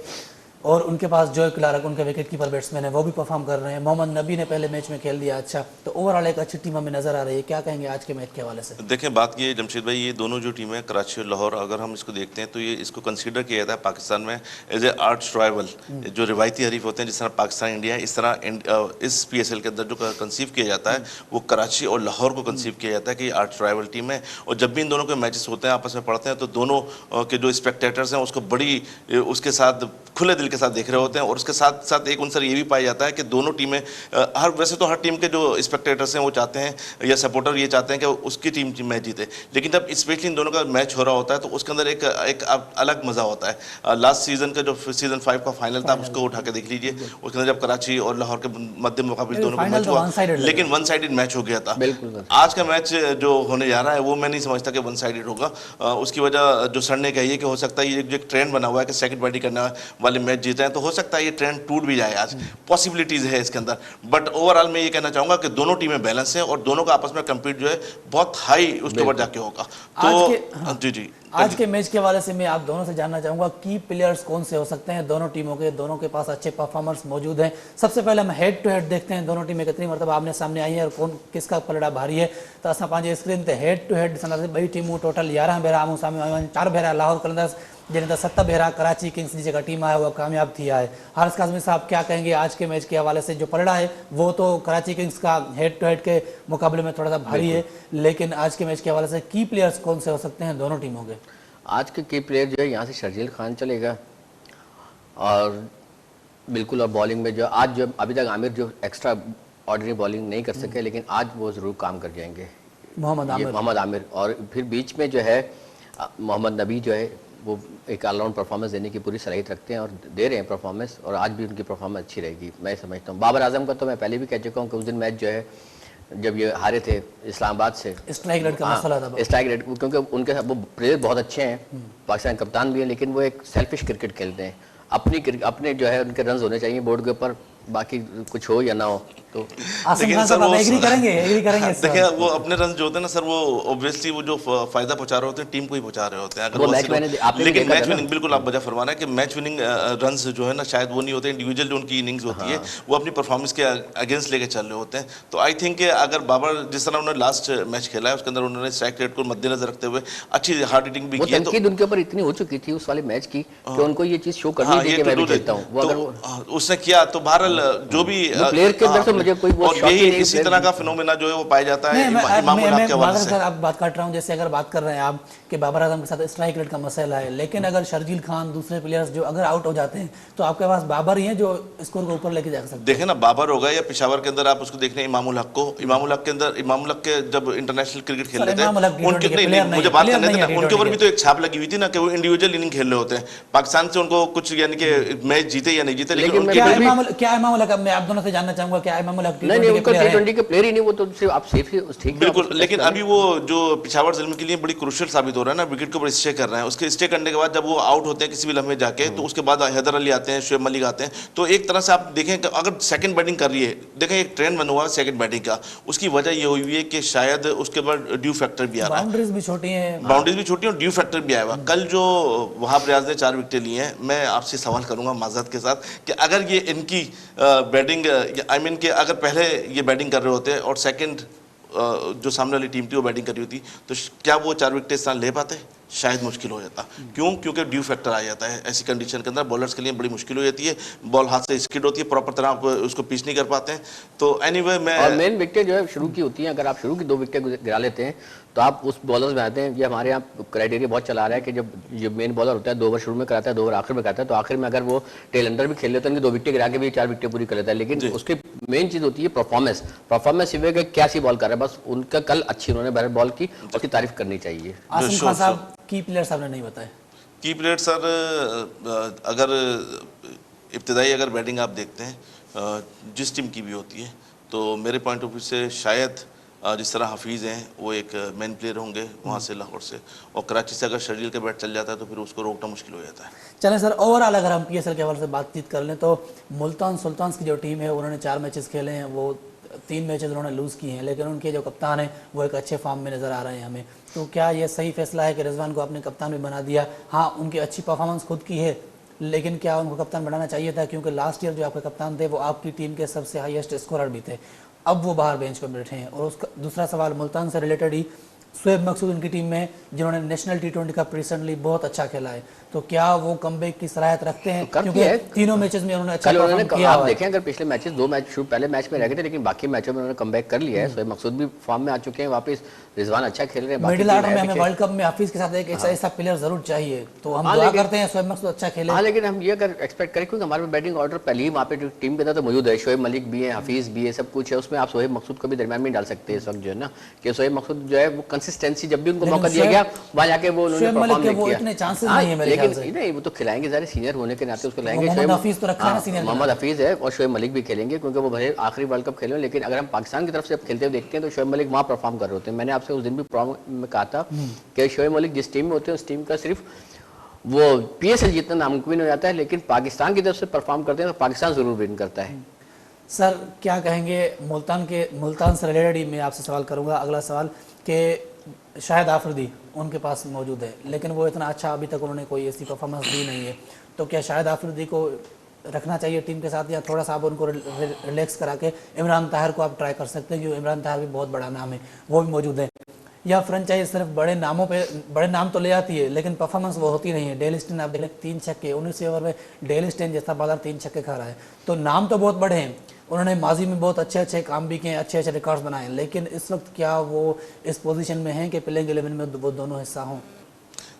और उनके पास जोय क्लार्क उनके विकेट कीपर बैट्समैन है, वो भी परफॉर्म कर रहे हैं, मोहम्मद नबी ने पहले मैच में खेल दिया अच्छा, तो ओवरऑल एक अच्छी टीम हमें नजर आ रही है। क्या कहेंगे आज के मैच के हवाले से? देखें, बात ये जमशेद भाई, ये दोनों जो टीमें कराची और लाहौर, अगर हम इसको देखते हैं तो ये इसको कंसीडर किया जाता है पाकिस्तान में एज ए आर्च राइवल। जो रिवायती हरीफ होते हैं जिस तरह पाकिस्तान इंडिया है, इस तरह इस PSL के अंदर जो कंसीव किया जाता है वो कराची और लाहौर को कंसीव किया जाता है कि आर्च राइवल टीम है। और जब भी इन दोनों के मैचेस होते हैं, आपस में पढ़ते हैं, तो दोनों के जो स्पेक्टेटर्स हैं उसको बड़ी उसके साथ खुले दिल के साथ देख रहे होते हैं। और उसके साथ साथ एक उनसे ये भी पाया जाता है कि दोनों टीमें वैसे तो हर टीम के जो स्पेक्टेटर्स हैं वो चाहते हैं या सपोर्टर ये चाहते हैं कि उसकी टीम मैच जीते, लेकिन जब स्पेशली इन दोनों का मैच हो रहा होता है तो उसके अंदर एक अलग मज़ा होता है। लास्ट सीजन का जो सीजन 5 का फाइनल था, उसको उठा के देख लीजिए, उसके अंदर जब कराची और लाहौर के मध्य मुकाबले दोनों का मैच हुआ, लेकिन वन साइडेड मैच हो गया था। आज का मैच जो होने जा रहा है वो मैं नहीं समझता कि वन साइडेड होगा। उसकी वजह जो सर ने कही है कि हो सकता है ये जो एक ट्रेंड बना हुआ है कि सेकंड बैटिंग करने वाले मैच जीते हैं, तो हो सकता है ये ट्रेंड टूट भी जाए। आज पॉसिबिलिटीज है इसके अंदर, बट ओवरऑल मैं ये कहना चाहूंगा कि दोनों टीमें बैलेंस हैं और दोनों का आपस में कंपीट जो है बहुत हाई उसके ऊपर जाके होगा। तो जी आज के मैच के हवाले से मैं आप दोनों से जानना चाहूंगा की प्लेयर्स कौन से हो सकते हैं दोनों टीमों के, दोनों के पास अच्छे परफॉर्मर्स मौजूद हैं। सबसे पहले हम हेड टू हेड देखते हैं, दोनों टीमें कितनी मरतबा आमने सामने आई है और कौन किसका पलड़ा भारी है। तो असां पंहिंजे स्क्रीन ते हेड टू हेड ॾिसंदासीं। ॿई टीमूं टोटल 11 भेरा आम्हूं साम्हूं आयूं आहिनि, 4 भेरा लाहौर कलंदर्स, जॾहिं त 7 भेरा कराची किंग्स जी जेका टीम आहे उहा कामयाब थी आहे। हारिस काज़मी साहब क्या कहेंगे आज के मैच के हवाले से? जो पलड़ा है वो तो कराची किंग्स का हेड टू हेड के मुकाबले में थोड़ा सा भारी है, लेकिन आज के मैच के हवाले से की प्लेयर्स कौन से हो सकते हैं दोनों टीमों के? आज के की प्लेयर जो है यहाँ से शर्जील खान चलेगा और बिल्कुल, और बॉलिंग में जो आज जो अभी तक आमिर जो एक्स्ट्रा ऑर्डिनरी बॉलिंग नहीं कर सके, लेकिन आज वो ज़रूर काम कर जाएंगे, मोहम्मद आमिर। और फिर बीच में जो है मोहम्मद नबी जो है वो एक ऑलराउंड परफॉर्मेंस देने की पूरी सलाहियत रखते हैं और दे रहे हैं परफॉर्मेंस, और आज भी उनकी परफॉर्मेंस अच्छी रहेगी मैं समझता हूँ। बाबर आजम का तो मैं पहले भी कह चुका हूँ कि उस दिन मैच जो है जब ये हारे थे इस्लामाबाद से, स्ट्राइक रेट का मसला था, स्ट्राइक रेट, क्योंकि उनके साथ वो प्लेयर बहुत अच्छे हैं, पाकिस्तान कप्तान भी है, लेकिन वो एक सेल्फिश क्रिकेट खेलते हैं। अपने जो है उनके रन होने चाहिए बोर्ड के ऊपर, बाकी कुछ हो या ना हो। तो देखिए वो अपने रन जो होते हैं ना सर, वो ऑब्वियसली वो जो फायदा पहुंचा रहे होते हैं टीम को ही पहुंचा रहे होते हैं। अगर वो मैच लेकिन मैच विनिंग, बिल्कुल आप वजह फरमा रहे हैं कि मैच विनिंग रन जो है ना शायद वो नहीं होते, इंडिविजुअल जो उनकी इनिंग्स होती है वो अपनी परफॉर्मेंस के अगेंस्ट लेके चल रहे होते हैं। तो आई थिंक अगर बाबर जिस तरह उन्होंने लास्ट मैच खेला है उसके अंदर उन्होंने स्ट्राइक रेट को मद्देनजर रखते हुए अच्छी हार्ड हिटिंग भी की है, तो उनके ऊपर इतनी हो चुकी थी उस वाले मैच की कि उनको ये चीज शो करनी थी कि मैं भी जीतता हूं। उसने किया, तो बहरहाल जो भी प्लेयर के अंदर तो मुझे कोई वो इसी तरह का फिनोमेना जो है वो पाया जाता है इमामुल हक के हवाले से। आप बात काट रहा हूं, जैसे अगर बात कर रहे हैं आप कि बाबर आजम के साथ स्ट्राइक रेट का मसला है, लेकिन अगर शर्जील खान दूसरे प्लेयर्स जो अगर आउट हो जाते हैं तो आपके पास बाबर ही हैं जो स्कोर को ऊपर लेके जा सकते हैं। देखें ना, बाबर होगा या पेशावर के अंदर आप उसको देख रहे हैं इमामुल हक को, इमामुल हक के अंदर इमामुल हक के जब इंटरनेशनल क्रिकेट खेल रहे थे उनके मुझे बात करने थे ना, उनके ऊपर भी तो एक छाप लगी हुई थी ना कि वो इंडिविजुअल इनिंग खेल रहे होते हैं। पाकिस्तान से उनको कुछ यानी कि मैच जीते या नहीं जीते, लेकिन क्या इमामुल हक, मैं आप दोनों से जानना चाहूंगा क्या मामूला नहीं नहीं, उनका T20 के प्लेयर ही नहीं, वो तो सिर्फ आप सेफ ही ठीक। बिल्कुल, लेकिन अभी वो जो पिशावर जलमी के लिए बड़ी क्रूशियल साबित हो रहा है ना, विकेट के ऊपर स्टे कर रहे हैं, उसके स्टे करने के बाद जब वो आउट होते हैं किसी भी लम्हे जाके, तो उसके बाद हैदर अली आते हैं, शुएब मलिक आते हैं, तो एक तरह से आप देखें कि अगर सेकंड बैटिंग कर रही है, देखें एक ट्रेंड बना हुआ है सेकंड बैटिंग का, उसकी वजह ये हुई है कि शायद उसके बाद ड्यू फैक्टर भी आ रहा है, बाउंड्रीज भी छोटी हैं, बाउंड्रीज भी छोटी और ड्यू फैक्टर भी आया हुआ। कल जो वहाब रियाज ने 4 विकेटें ली हैं, मैं आपसे सवाल करूंगा माजरत के साथ कि अगर ये इनकी बैटिंग, आई मीन कि अगर पहले ये बैटिंग कर रहे होते और सेकंड जो सामने वाली टीम थी वो बैटिंग कर रही होती, तो क्या वो 4 विकेट इस तरह ले पाते? शायद मुश्किल हो जाता। क्यों? क्योंकि ड्यू फैक्टर आ जाता है ऐसी कंडीशन के अंदर, बॉलर्स के लिए बड़ी मुश्किल हो जाती है, बॉल हाथ से स्किड होती है, प्रॉपर तरह आप उसको पिच नहीं कर पाते हैं। तो एनीवे मैं, और मेन विकेट जो है शुरू की होती है, अगर आप शुरू की 2 विकेट गिरा लेते हैं तो आप उस बॉलर्स में आते हैं। ये हमारे यहाँ क्राइटेरिया बहुत चला रहा है कि जब मेन बॉलर होता है 2 ओवर शुरू में कराता है, 2 ओवर आखिर में कराता है, तो आखिर में अगर वो टेल अंडर भी खेल लेते हैं, 2 विकेट गिरा के भी 4 विकेट पूरी कर लेता है। लेकिन उसकी मेन चीज होती है परफॉर्मेंस। परफॉर्मेंस ये कि क्या सी बॉल कर रहा है, बस उनका कल अच्छी उन्होंने बॉल की, उसकी तारीफ करनी चाहिए। आसिम खान साहब की प्लेयर्स आपने नहीं बताए। की प्लेयर सर, अगर इब्तदाई अगर बैटिंग आप देखते हैं जिस टीम की भी होती है, तो मेरे पॉइंट ऑफ व्यू से शायद जिस तरह हफीज़ हैं वो एक मेन प्लेयर होंगे वहाँ से, लाहौर से, और कराची से अगर शर्जील का बैट चल जाता है तो फिर उसको रोकना मुश्किल हो जाता है। चलें सर, ओवरऑल अगर हम PSL के हवाले से बातचीत कर लें तो मुल्तान सुल्तान्स की जो टीम है उन्होंने 4 मैचेस खेले हैं, वो 3 मैचेस उन्होंने लूज़ किए हैं, लेकिन उनके जो कप्तान हैं वो एक अच्छे फॉर्म में नज़र आ रहे हैं हमें। तो क्या ये सही फैसला है कि रिजवान को आपने कप्तान भी बना दिया? हाँ, उनकी अच्छी परफॉर्मेंस खुद की है, लेकिन क्या उनको कप्तान बनाना चाहिए था? क्योंकि लास्ट ईयर जो आपके कप्तान थे वो आपकी टीम के सबसे हाईएस्ट स्कोरर भी थे, अब वो बाहर बेंच पर बैठे हैं। और उसका दूसरा सवाल मुल्तान से रिलेटेड ही, शुएब मकसूद उनकी टीम में जिन्होंने नेशनल T20 का रिसेंटली बहुत अच्छा खेला है, तो क्या वो कमबैक की सलाहियत रखते हैं? क्योंकि तीनों मैचेस में उन्होंने अच्छा परफॉर्म किया। आप देखें अगर पिछले मैचेस 2 मैच पहले मैच में रह गए थे, लेकिन बाकी मैचों में उन्होंने कमबैक कर लिया है। शुएब मकसूद भी फॉर्म में आ चुके हैं वापस, रिजवान अच्छा खेल रहे हैं। मिडिल ऑर्डर में हमें वर्ल्ड कप में हफीज के साथ एक ऐसा प्लेयर जरूर चाहिए, तो हम दुआ करते हैं शुएब मकसूद अच्छा खेले। हाँ, लेकिन हम ये अगर एक्सपेक्ट करें, क्योंकि हमारे बैटिंग ऑर्डर पहले ही वहाँ पे जो टीम के अंदर तो मौजूद है, शुएब मलिक भी है, हफीज भी है, सब कुछ है, उसमें आप शुएब मकसूद को भी दरमियान में डाल सकते हैं इस वक्त, जो है ना कि शुएब मकसूद जो है वो कंसिस्टेंसी, जब भी उनको मौका दिया गया वहाँ जाके वो उन्होंने परफॉर्म नहीं किया। इतने चांसेस नहीं है मेरे ख्याल से। लेकिन नहीं, वो तो खिलाएंगे, ज़रा सीनियर होने के नाते उसको लाएंगे। मोहम्मद हफीज तो रखा है ना सीनियर, मोहम्मद हफीज है और शुएब मलिक भी खेलेंगे, क्योंकि वो भले आखिरी वर्ल्ड कप खेले, लेकिन अगर हम पाकिस्तान की तरफ से अब खेलते हुए देखते हैं तो शुएब मलिक वहाँ परफॉर्म कर रहे होते हैं। मैंने आपसे उस दिन भी में कहा था कि शुएब मलिक जिस टीम में होते हैं उस टीम का सिर्फ वो PSL जीतना नामुमकिन हो जाता है, लेकिन पाकिस्तान की तरफ से परफॉर्म करते हैं तो पाकिस्तान जरूर विन करता है। सर क्या कहेंगे मुल्तान से रिलेटेड ही मैं आपसे सवाल करूंगा, अगला सवाल कि शाहिद आफरीदी उनके पास मौजूद है, लेकिन वो इतना अच्छा अभी तक उन्होंने कोई ऐसी परफॉर्मेंस दी नहीं है, तो क्या शाहिद आफरीदी को रखना चाहिए टीम के साथ, या थोड़ा सा आप उनको रिलैक्स करा के इमरान ताहिर को आप ट्राई कर सकते हैं, क्योंकि इमरान ताहिर भी बहुत बड़ा नाम है, वो भी मौजूद है? या फ्रेंचाइज सिर्फ बड़े नाम तो ले आती है लेकिन परफॉर्मेंस वो होती नहीं है? डेल स्टेन आप देख लें 3 छक्के 19 ओवर में, डेल स्टेन जैसा बॉलर 3 छक्के खा रहा है, तो नाम तो बहुत बड़े हैं, उन्होंने माजी में बहुत अच्छे काम भी किए, अच्छे रिकॉर्ड्स बनाए, लेकिन इस वक्त क्या वो इस पोजीशन में हैं कि प्लेइंग 11 में वो दोनों हिस्सा हों?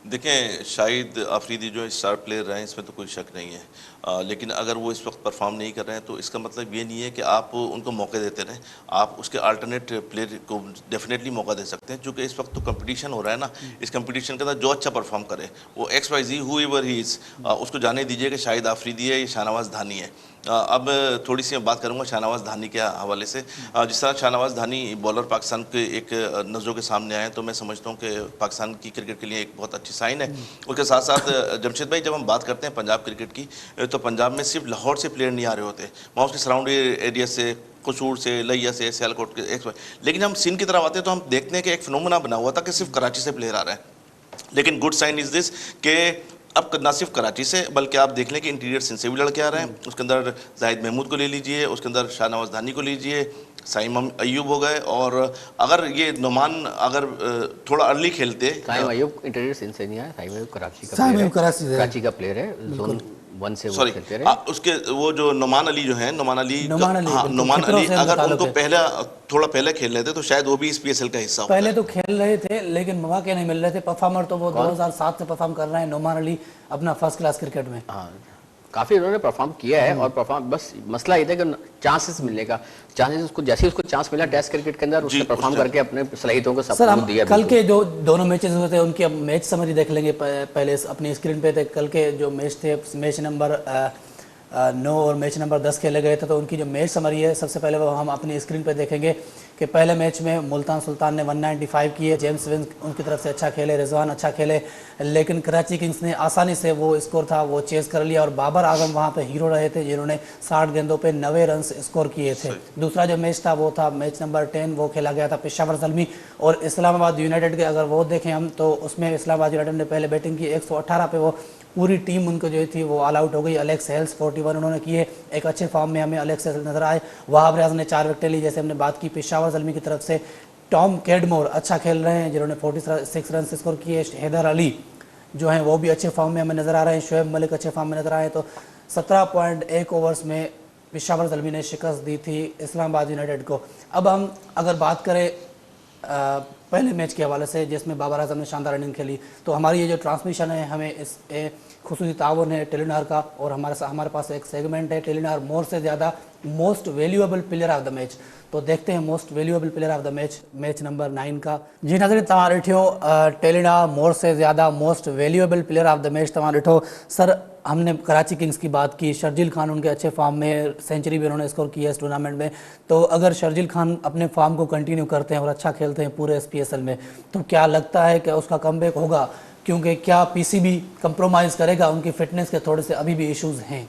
देखें, शाहिद आफरीदी जो स्टार प्लेयर रहे हैं इसमें तो कोई शक नहीं है, लेकिन अगर वो इस वक्त परफॉर्म नहीं कर रहे हैं तो इसका मतलब ये नहीं है कि आप उनको मौके देते रहें, आप उसके अल्टरनेट प्लेयर को डेफिनेटली मौका दे सकते हैं, क्योंकि इस वक्त तो कंपटीशन हो रहा है ना, इस कंपटीशन के अंदर जो अच्छा परफॉर्म करे वो XYZ हुएवर ही इज़, उसको जाने दीजिए कि शाहिद आफरीदी है या शाहनवाज धानी है। अब थोड़ी सी मैं बात करूंगा शाहनवाज धानी के हवाले से। जिस तरह शाहनवाज धानी बॉलर पाकिस्तान के एक नज़रों के सामने आए, तो मैं समझता हूं कि पाकिस्तान की क्रिकेट के लिए एक बहुत अच्छी साइन है। उसके साथ साथ जमशेद भाई, जब हम बात करते हैं पंजाब क्रिकेट की, तो पंजाब में सिर्फ लाहौर से प्लेयर नहीं आ रहे होते, वहाँ उसके सराउंडिंग एरिया से, कसूर से, लैया से, सियालकोट के, लेकिन हम सिंध की तरफ आते हैं तो हम देखते हैं कि एक फिनोमेना बना हुआ था कि सिर्फ कराची से प्लेयर आ रहे हैं। लेकिन गुड साइन इज़ दिस कि अब ना सिर्फ कराची से, बल्कि आप देख लें कि इंटीरियर सिंध से भी लड़के आ रहे हैं। उसके अंदर जाहिद महमूद को ले लीजिए, उसके अंदर शाहनवाज धानी को लीजिए, साइम अयूब हो गए, और अगर ये नुमान अगर थोड़ा अर्ली खेलते, साइम अयूब इंटीरियर सिंध से नहीं आया, साइम अयूब कराची का प्लेयर है, जोन 1 से वो खेलते रहे। उसके वो जो नुमान अली जो है, नुमान अली अगर उनको थोड़ा पहले खेल रहे थे तो शायद वो भी इस PSL का हिस्सा पहले तो खेल रहे थे, लेकिन मौके नहीं मिल रहे थे। परफॉर्मर तो वो 2007 से परफॉर्म कर रहे हैं नुमान अली अपना फर्स्ट क्लास क्रिकेट में। हाँ, काफी उन्होंने परफॉर्म किया है, और परफॉर्म बस मसला ये था कि चांसेस मिलने का, चांसेस उसको जैसे उसको चांस मिला टेस्ट क्रिकेट के अंदर, उसने परफॉर्म करके अपने सलाहियतों को सबूत दिया। कल के जो दोनों मैचेस हुए थे उनकी अब मैच समरी देख लेंगे, पहले अपनी स्क्रीन पे थे। कल के जो मैच थे, मैच नंबर 9 और मैच नंबर 10 खेले गए थे। तो उनकी जो मैच समरी है सबसे पहले वो हम अपनी स्क्रीन पर देखेंगे कि पहले मैच में मुल्तान सुल्तान ने 195 किए, जेम्स विंस उनकी तरफ से अच्छा खेले, रिजवान अच्छा खेले, लेकिन कराची किंग्स ने आसानी से वो स्कोर था वो चेज़ कर लिया और बाबर आजम वहाँ पे हीरो रहे थे जिन्होंने 60 गेंदों पे 90 रन स्कोर किए थे। दूसरा जो मैच था वो था मैच नंबर 10, वो खेला गया था पेशावर ज़ल्मी और इस्लामाबाद यूनाइटेड के। अगर वो देखें हम तो उसमें इस्लामाबाद यूनाइटेड ने पहले बैटिंग की, 118 पे वो पूरी टीम उनको जो थी वो ऑल आउट हो गई। एलेक्स हेल्स 41 उन्होंने किए, एक अच्छे फॉर्म में हमें एलेक्स हेल्स नजर आए। वहाब रियाज ने 4 विकेटें ली, जैसे हमने बात की। पेशावर ज़ल्मी की तरफ से टॉम कैडमोर अच्छा खेल रहे हैं जिन्होंने 46 रन स्कोर किए। हैदर अली जो हैं वो भी अच्छे फॉर्म में हमें नज़र आ रहे हैं। शोएब मलिक अच्छे फॉर्म में नजर आए। तो 17.1 ओवर्स में पेशावर ज़ल्मी ने शिकस्त दी थी इस्लामाबाद यूनाइटेड को। अब हम अगर बात करें पहले मैच के हवाले से जिसमें बाबर आजम ने शानदार इनिंग खेली, तो हमारी ये जो ट्रांसमिशन है हमें इस खुसूसी ताउन है टेलीनॉर का और हमारे पास एक सेगमेंट है टेलीनॉर मोर से ज़्यादा most valuable player of the match. तो देखते हैं most valuable player of the match number 9 का। जी नाज़रीन, तव्हां ॾिठो टेलीनॉर मोर से ज़्यादा most valuable player of the match तव्हां ॾिठो। सर, हमने कराची किंग्स की बात की, शर्जील खान उनके अच्छे फॉर्म में, सेंचुरी भी उन्होंने स्कोर किया इस टूर्नामेंट में। तो अगर शर्जील खान अपने फॉर्म को कंटिन्यू करते हैं और अच्छा खेलते हैं पूरे SPSL में, तो क्या लगता है कि उसका कमबैक होगा? क्योंकि क्या PCB कंप्रोमाइज़ करेगा? उनकी फिटनेस के थोड़े से अभी भी इश्यूज़ हैं।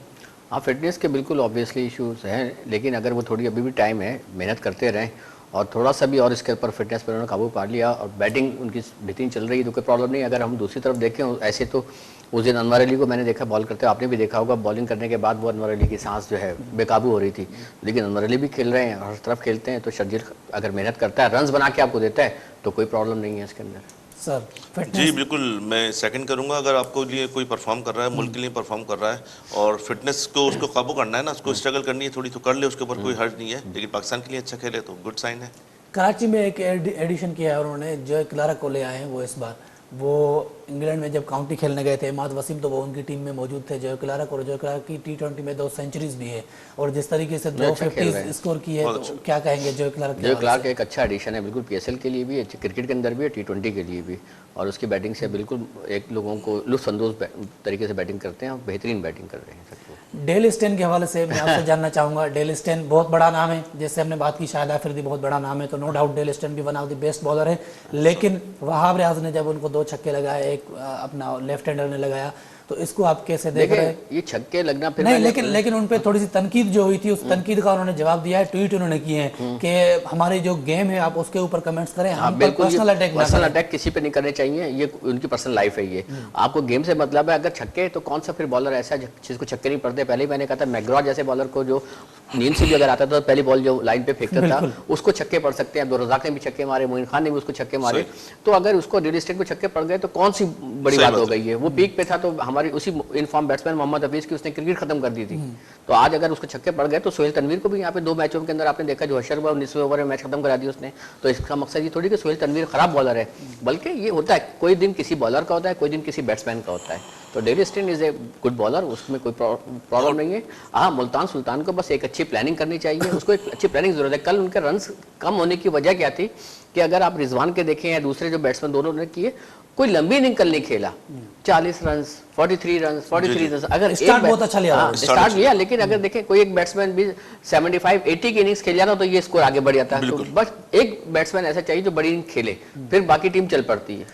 हाँ, फिटनेस के बिल्कुल ऑब्वियसली इश्यूज हैं, लेकिन अगर वो थोड़ी अभी भी टाइम है, मेहनत करते रहें और थोड़ा सा भी और इसके ऊपर फिटनेस पर उन्होंने काबू पा लिया और बैटिंग उनकी बेहतरीन चल रही है तो कोई प्रॉब्लम नहीं। अगर हम दूसरी तरफ देखें ऐसे तो उस दिन अनवर अली को मैंने देखा बॉल करते, आपने भी देखा होगा, बॉलिंग करने के बाद वो अनवर अली की सांस जो है बेकाबू हो रही थी, लेकिन अनवर अली भी खेल रहे हैं, हर तरफ खेलते हैं। तो शर्जील अगर मेहनत करता है, रन्स बना के आपको देता है तो कोई प्रॉब्लम नहीं है इसके अंदर। सर जी बिल्कुल, मैं सेकंड करूंगा। अगर आपको लिए कोई परफॉर्म कर रहा है, मुल्क के लिए परफॉर्म कर रहा है और फिटनेस को उसको काबू करना है ना, उसको स्ट्रगल करनी है थोड़ी, तो कर ले, उसके ऊपर कोई हर्ज नहीं है। लेकिन पाकिस्तान के लिए अच्छा खेले तो गुड साइन है। कराची में एक एडिशन किया है उन्होंने, जॉय क्लार्क को ले आए हैं वो इस बार। वो इंग्लैंड में जब काउंटी खेलने गए थे, इमाद वसीम तो वो उनकी टीम में मौजूद थे, जॉय क्लार्क, और जॉय क्लार्क की T20 में 2 सेंचुरीज भी है और जिस तरीके से 250 स्कोर की है, तो क्या कहेंगे जॉय क्लार्क? जॉय क्लार्क एक अच्छा एडिशन है बिल्कुल, PSL के लिए भी, क्रिकेट के अंदर भी, T20 के लिए भी, और उसकी बैटिंग से बिल्कुल एक लोगों को लुत्फानंदोज तरीके से बैटिंग करते हैं और बेहतरीन बैटिंग कर रहे हैं। डेल स्टेन के हवाले से मैं आपसे जानना चाहूँगा। डेल स्टेन बहुत बड़ा नाम है, जैसे हमने बात की शाहिद आफरीदी बहुत बड़ा नाम है, तो नो डाउट डेल स्टेन भी one of the best bowler है। लेकिन वहाब रियाज ने जब उनको 2 छक्के लगाए, एक अपना लेफ्ट हैंडर ने लगाया, तो इसको आप कैसे देख रहे हैं? ये छक्के लगना फिर नहीं, लेकिन उन पे थोड़ी सी तनकीद जो हुई थी, उस तनकीद का उन्होंने जवाब दिया है, ट्वीट उन्होंने किए हैं कि हमारी जो गेम है आप उसके ऊपर कमेंट्स करें, हम पर पर्सनल अटैक किसी पे नहीं करने चाहिए, ये उनकी पर्सनल लाइफ है। ये आपको गेम से मतलब है। अगर छक्के तो कौन सा फिर बॉलर ऐसा जिसको छक्के नहीं पड़ते? पहले ही मैंने कहा था, मैकग्रॉ जैसे बॉलर को जो नींद से भी अगर आता था तो पहली बॉल जो लाइन पे फेंकता था उसको छक्के पड़ सकते हैं। अब्दुल रज़ाक ने भी छक्के मारे, मोइन खान ने भी उसको छक्के मारे। तो अगर उसको डेल स्टेन को छक्के पड़ गए तो कौन सी बड़ी बात हो गई है? वो पीक पे था, तो हमारी उसी इनफॉर्म बैट्समैन मोहम्मद हफीज की उसने क्रिकेट खत्म कर दी थी। तो आज अगर उसको छक्के पड़ गए तो सोहेल तनवीर को भी यहाँ पे 2 मैचों के अंदर आपने देखा, जो हशर हुआ 19वें ओवर में मैच खत्म करा दिया उसने। तो इसका मकसद ये थोड़ी कि सोहेल तनवीर खराब बॉलर है, बल्कि ये होता है कोई दिन किसी बॉलर का होता है, कोई दिन किसी बैट्समैन का होता है। तो Dale stain is a good bowler, उसमें कोई प्रॉब्लम नहीं है। हाँ, मुल्तान सुल्तान को बस एक अच्छी प्लानिंग करनी चाहिए, उसको एक अच्छी प्लानिंग जरूरत है। कल उनके रन्स कम होने की वजह क्या थी कि अगर आप रिजवान के देखें या दूसरे जो बैट्समैन दोनों ने किए, कोई लंबी इनिंग कल नहीं खेला। 40 रन, 43 रन, अगर स्टार्ट बहुत अच्छा लिया, स्टार्ट लिया, लेकिन अगर देखें कोई एक बैट्समैन भी 75-80 की इनिंग्स खेल जाता तो ये स्कोर आगे बढ़ जाता। तो बस एक बैट्समैन ऐसा चाहिए जो बड़ी इनिंग खेले, फिर बाकी टीम चल पड़ती है।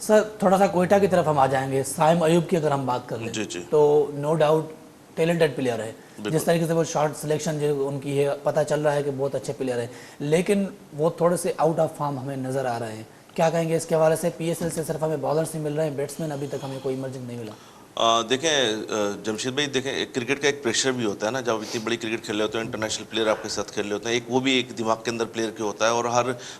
सर थोड़ा सा कोयटा की तरफ हम आ जाएंगे। साइम अयूब की अगर हम बात कर लें तो नो डाउट टैलेंटेड प्लेयर है, जिस तरीके से वो शॉट सिलेक्शन जो उनकी है, पता चल रहा है कि बहुत अच्छे प्लेयर है, लेकिन वो थोड़े से आउट ऑफ फॉर्म हमें नज़र आ रहे हैं। क्या कहेंगे इसके हवाले से? PSL से सिर्फ हमें बॉलर्स ही मिल रहे हैं, बैट्समैन अभी तक हमें कोई इमर्जिंग नहीं मिला। देखें जमशेद भाई, देखें क्रिकेट का एक प्रेशर भी होता है ना, जब इतनी बड़ी क्रिकेट खेल रहे होते हैं, इंटरनेशनल प्लेयर आपके साथ खेल रहे होते हैं, एक वो भी एक दिमाग के अंदर प्लेयर के होता है। और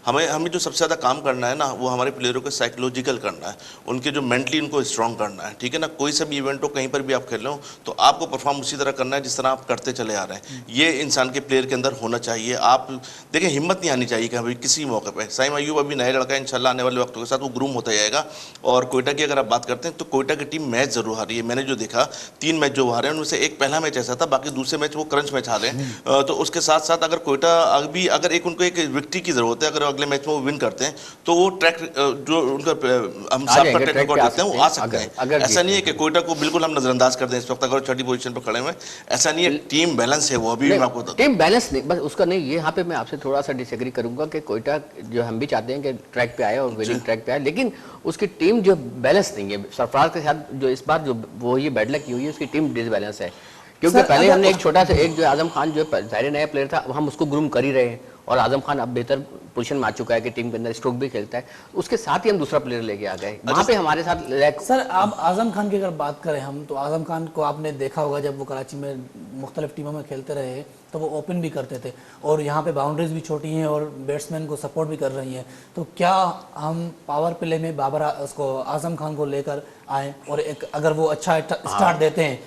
हमें जो सबसे ज़्यादा काम करना है ना, वो हमारे प्लेयरों को साइकोलॉजिकल करना है, उनके जो मेंटली उनको स्ट्रॉन्ग करना है, ठीक है ना। कोई सा भी इवेंट हो, कहीं पर भी आप खेल रहे हो, तो आपको परफॉर्म उसी तरह करना है जिस तरह आप करते चले आ रहे हैं। ये इंसान के प्लेयर के अंदर होना चाहिए। आप देखें, हिम्मत नहीं आनी चाहिए कि भाई किसी मौके पर। साइम अयूब अभी नया लड़का है, इंशाल्लाह आने वाले वक्तों के साथ वो ग्रूम होता जाएगा। और कोयटा की अगर आप बात करते हैं तो कोयटा की टीम मैच जरूर हार रही है। मैंने जो देखा 3 मैच जो हारे हैं उनमें से एक पहला मैच ऐसा था, बाकी दूसरे मैच वो क्रंच मैच हारे हैं। तो उसके साथ साथ अगर कोयटा अभी अगर एक उनको एक विक्ट्री की जरूरत है, अगर अगले मैच में वो विन करते हैं तो वो ट्रैक जो उनका हम साफ का ट्रैक रिकॉर्ड देखते हैं वो आ सकते हैं। ऐसा नहीं है कि कोयटा को बिल्कुल हम नजरअंदाज कर दें इस वक्त, अगर छठी पोजीशन पर खड़े हुए, ऐसा नहीं है। टीम बैलेंस है वो, अभी भी मैं आपको बताता हूं। टीम बैलेंस नहीं, बस उसका नहीं, ये यहाँ पे मैं आपसे थोड़ा सा डिसएग्री करूंगा कि कोयटा जो हम भी चाहते हैं कि ट्रैक पे आए और विनिंग ट्रैक पे आए, लेकिन उसकी टीम जो बैलेंस नहीं है। सरफराज के साथ जो इस बार जो वो ये बैड लक की हुई है, उसकी टीम डिसबैलेंस है। क्योंकि पहले हमने एक छोटा सा एक जो आजम खान जो ज़ाहिर नया प्लेयर था, हम उसको ग्रूम कर ही रहे हैं और आजम खान अब बेहतर पोजीशन में आ चुका है कि टीम के अंदर स्ट्रोक भी खेलता है, उसके साथ ही हम दूसरा प्लेयर लेके आ गए। वहाँ पे हमारे साथ सर आप आजम खान की अगर बात करें हम, तो आजम खान को आपने देखा होगा जब वो कराची में मुख्तलिफ टीमों में खेलते रहे तो वो ओपन भी करते थे और यहाँ पे बाउंड्रीज भी छोटी हैं और बैट्समैन को सपोर्ट भी कर रही हैं। तो क्या हम पावर प्ले में उसको आजम खान को लेकर आए और एक अगर वो अच्छा स्टार्ट देते हैं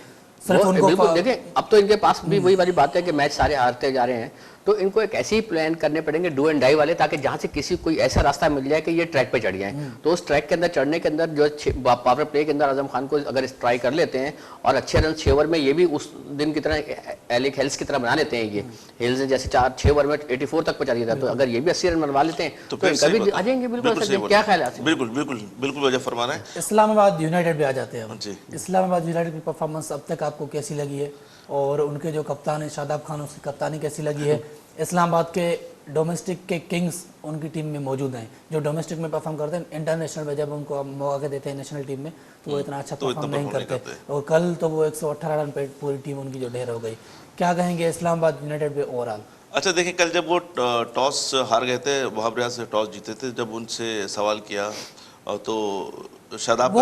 सिर्फ उनको देखें, अब तो इनके पास भी वही वाली बात है कि मैच सारे हारते जा रहे हैं, तो इनको एक ऐसी प्लान करने पड़ेंगे डू एंड डाई वाले, ताकि जहां से किसी कोई ऐसा रास्ता मिल जाए कि ये ट्रैक पे चढ़ जाए। तो उस ट्रैक के अंदर चढ़ने के अंदर जो पावर प्ले के अंदर आजम खान को अगर ट्राई कर लेते हैं और अच्छे रन 6 ओवर में, ये भी उस दिन की तरह एलिक हेल्स की तरह बना लेते हैं। ये हेल्स ने जैसे 6 ओवर में 84 तक पहुंचा दिया था, तो अगर ये भी 80 रन बनवा लेते हैं तो कभी आ जाएंगे। बिल्कुल, क्या ख्याल है? बिल्कुल बिल्कुल बिल्कुल वजह फरमा रहे हैं। इस्लामाबाद यूनाइटेड पे आ जाते हैं हम। इस्लामाबाद यूनाइटेड की परफॉर्मेंस अब तक आपको कैसी लगी है और उनके जो कप्तान है शादाब खान, उसकी कप्तानी कैसी लगी है? इस्लामाबाद के डोमेस्टिक के किंग्स उनकी टीम में मौजूद हैं, जो डोमेस्टिक में परफॉर्म करते हैं, इंटरनेशनल में जब उनको मौका देते हैं नेशनल टीम में तो वो इतना अच्छा परफॉर्म नहीं करते। और कल तो वो 118 रन पे पूरी टीम उनकी जो ढेर हो गई। क्या कहेंगे इस्लामाबाद यूनाइटेड पे ओवरऑल? अच्छा देखिए, कल जब वो टॉस हार गए थे, वहाब रियाज से टॉस जीते थे, जब उनसे सवाल किया तो शादाब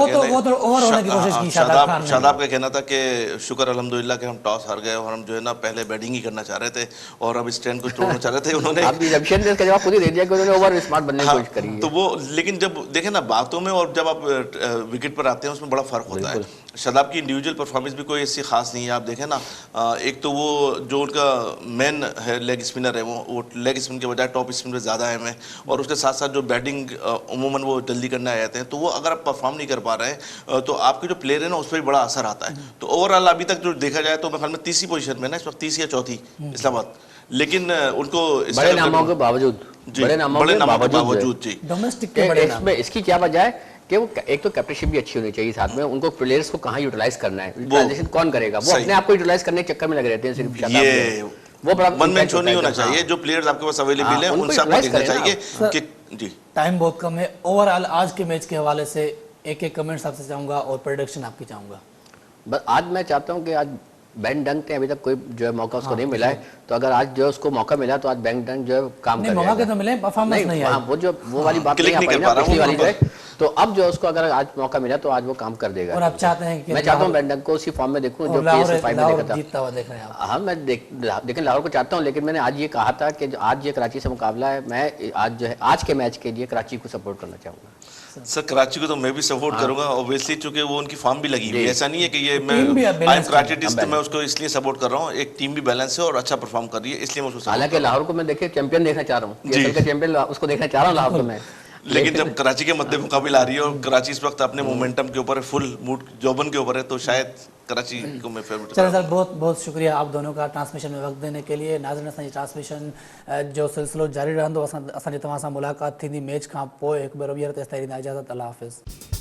का कहना था कि शुक्र अल्हम्दुलिल्लाह कि हम टॉस हार गए और हम जो है ना पहले बैटिंग ही करना चाह रहे थे और अब इस ट्रेंड को तोड़ना चाह रहे थे। उन्होंने जवाब खुद ही दे दिया कि उन्होंने ओवर स्मार्ट बनने की कोशिश करी है। तो वो, लेकिन जब देखें ना बातों में और जब आप विकेट पर आते हैं उसमें बड़ा फर्क होता है। शादाब की इंडिविजुअल परफॉर्मेंस भी कोई ऐसी खास नहीं है। आप देखें ना, एक तो वो जो उनका मेन है लेग स्पिनर है, वो लेग स्पिन के बजाय टॉप स्पिन पे ज़्यादा अहम है और उसके साथ साथ जो बैटिंग उमूमन वो जल्दी करने आ जाते हैं, तो वो अगर आप परफॉर्म नहीं कर पा रहे हैं तो आपके जो प्लेयर है ना उस पर भी बड़ा असर आता है। तो ओवरऑल अभी तक जो देखा जाए तो मेरे ख्याल में तीसरी पोजीशन में ना इस वक्त, तीसरी या चौथी इस्लामाबाद, लेकिन उनको बड़े नामों के बावजूद जी डोमेस्टिक के बड़े नाम। इसकी क्या वजह है कि वो एक तो कैप्टनशिप भी अच्छी होनी चाहिए, साथ में उनको प्लेयर्स को कहाँ यूटिलाइज करना है, ट्रांजिशन कौन करेगा, वो अपने आप को यूटिलाइज करने के चक्कर में लगे रहते हैं सिर्फ। ये वो बड़ा वन मैन शो नहीं होना चाहिए, जो प्लेयर्स आपके पास अवेलेबल हैं उन सबको देखना चाहिए कि जी। टाइम बहुत कम है, ओवरऑल आज के मैच के हवाले से एक कमेंट्स आपसे चाहूंगा और प्रेडिक्शन आपकी चाहूंगा। बस आज मैं चाहता हूँ कि आज बैन डंक ने अभी तक कोई जो है मौका उसको नहीं मिला है, तो अगर आज जो है उसको मौका मिला तो आज बैन डंक जो है काम करेगा। मौका के तो मिले, परफॉर्मेंस नहीं है, वो जो वो वाली बात नहीं आ पाई ना पिछली वाली जो है, तो अब जो उसको अगर आज मौका मिला तो आज वो काम कर देगा। और आप चाहते हैं कि मैं चाहता हूँ बैन डंक को उसी फॉर्म में देखूं जो पीएसएल 5 में देखा था, जीतता हुआ देख रहे हैं आप। हाँ, मैं लेकिन लाहौर को चाहता हूँ, लेकिन मैंने आज ये कहा था कि आज ये कराची से मुकाबला है, मैं आज जो है आज के मैच के लिए कराची को सपोर्ट करना चाहूँगा। सर कराची को तो मैं भी सपोर्ट करूंगा ऑब्वियसली, चूंकि वो उनकी फॉर्म भी लगी हुई है। ऐसा नहीं है कि ये मैं आई एम कराचीटिस्ट तो मैं उसको इसलिए सपोर्ट कर रहा हूँ, एक टीम भी बैलेंस है और अच्छा परफॉर्म कर रही है, इसलिए मैं उसको। हालांकि लाहौर को मैं देखिए चैंपियन देखना चाह रहा हूँ, पीएसएल का चैंपियन उसको देखना चाह रहा हूँ लाहौर को मैं। लेकिन जब कराची के मद्दे मुकाबले आ रही है और कराची इस वक्त अपने मोमेंटम के ऊपर है, फुल मूड जौबन के ऊपर है, तो शायद कराची को मैं फेवरेट। चलो सर, बहुत बहुत शुक्रिया आप दोनों का ट्रांसमिशन में वक्त देने के लिए। नाज़रीन, असांजी ट्रांसमिशन जो सिलसिलो जारी रहंदो, असांजी तव्हां सां मुलाक़ात थींदी मैच खां पोइ हिकु भेरो ॿीहर तेसिताईं ॾींदा इजाज़त। अल्लाह हाफ़िज़।